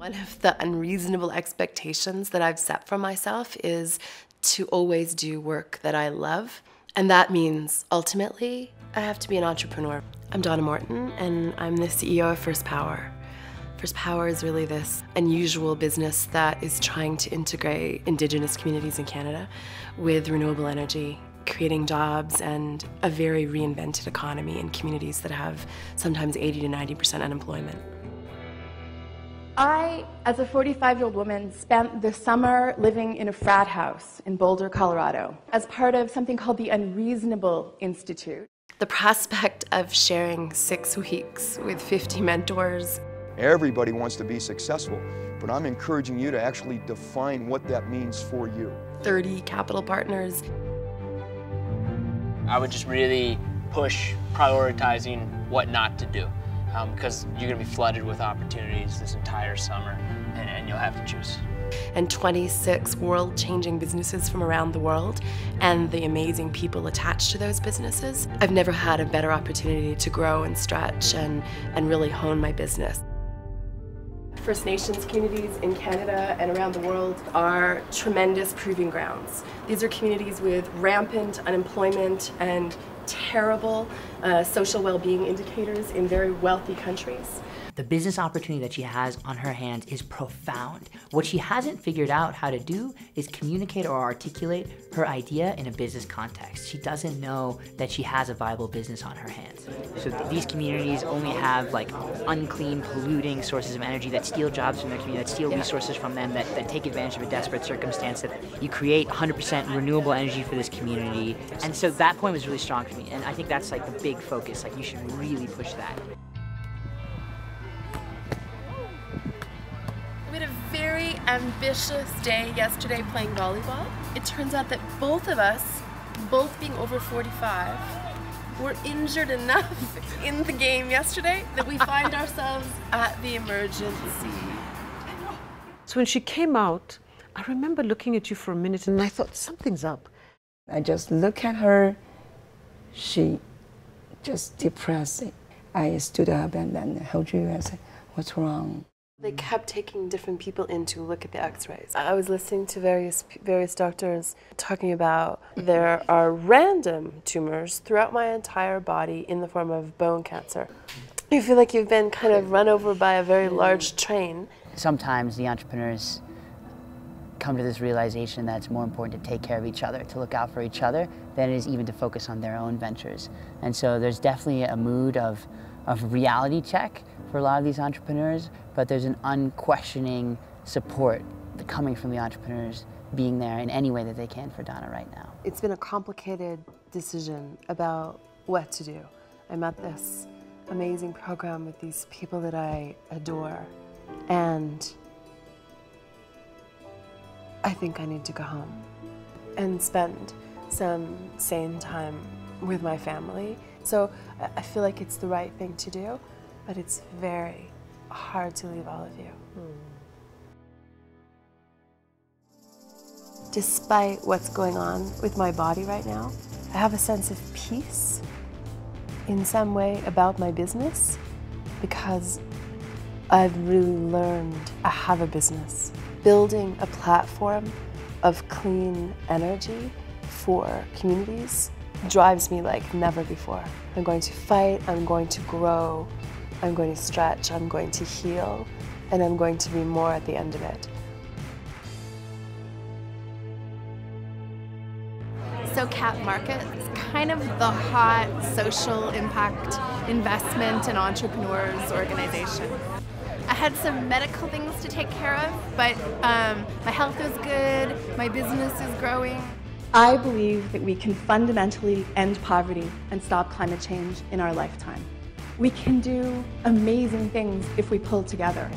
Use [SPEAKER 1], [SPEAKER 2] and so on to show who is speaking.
[SPEAKER 1] One of the unreasonable expectations that I've set for myself is to always do work that I love. And that means, ultimately, I have to be an entrepreneur. I'm Donna Morton, and I'm the CEO of First Power. First Power is really this unusual business that is trying to integrate Indigenous communities in Canada with renewable energy, creating jobs and a very reinvented economy in communities that have sometimes 80 to 90% unemployment.
[SPEAKER 2] I, as a 45-year-old woman, spent the summer living in a frat house in Boulder, Colorado, as part of something called the Unreasonable Institute.
[SPEAKER 1] The prospect of sharing 6 weeks with 50 mentors.
[SPEAKER 3] Everybody wants to be successful, but I'm encouraging you to actually define what that means for you.
[SPEAKER 1] 30 capital partners.
[SPEAKER 4] I would just really push prioritizing what not to do. Because you're going to be flooded with opportunities this entire summer, and you'll have to choose.
[SPEAKER 1] And 26 world-changing businesses from around the world, and the amazing people attached to those businesses. I've never had a better opportunity to grow and stretch and really hone my business. First Nations communities in Canada and around the world are tremendous proving grounds. These are communities with rampant unemployment and terrible social well-being indicators in very wealthy countries.
[SPEAKER 5] The business opportunity that she has on her hands is profound. What she hasn't figured out how to do is communicate or articulate her idea in a business context. She doesn't know that she has a viable business on her hands. So these communities only have like unclean, polluting sources of energy that steal jobs from their community, that steal resources from them, that take advantage of a desperate circumstance, that you create 100% renewable energy for this community. And so that point was really strong for me. And I think that's like the big focus. Like you should really push that.
[SPEAKER 1] We had a very ambitious day yesterday playing volleyball. It turns out that both of us, both being over 45, were injured enough in the game yesterday that we find ourselves at the emergency.
[SPEAKER 6] So when she came out, I remember looking at you for a minute and I thought, something's up.
[SPEAKER 7] I just look at her, she just depressed. I stood up and then held you and said, what's wrong?
[SPEAKER 1] They kept taking different people in to look at the x-rays. I was listening to various doctors talking about there are random tumors throughout my entire body in the form of bone cancer. You feel like you've been kind of run over by a very large train.
[SPEAKER 5] Sometimes the entrepreneurs come to this realization that it's more important to take care of each other, to look out for each other, than it is even to focus on their own ventures. And so there's definitely a mood of reality check for a lot of these entrepreneurs, but there's an unquestioning support coming from the entrepreneurs being there in any way that they can for Donna right now.
[SPEAKER 1] It's been a complicated decision about what to do. I'm at this amazing program with these people that I adore, and I think I need to go home and spend some sane time with my family. So I feel like it's the right thing to do, but it's very hard to leave all of you. Despite what's going on with my body right now, I have a sense of peace in some way about my business because I've really learned I have a business. Building a platform of clean energy for communities drives me like never before. I'm going to fight, I'm going to grow, I'm going to stretch, I'm going to heal, and I'm going to be more at the end of it.
[SPEAKER 8] So Cat Market is kind of the hot social impact investment and entrepreneurs organization. I had some medical things to take care of, but my health is good, my business is growing.
[SPEAKER 2] I believe that we can fundamentally end poverty and stop climate change in our lifetime. We can do amazing things if we pull together.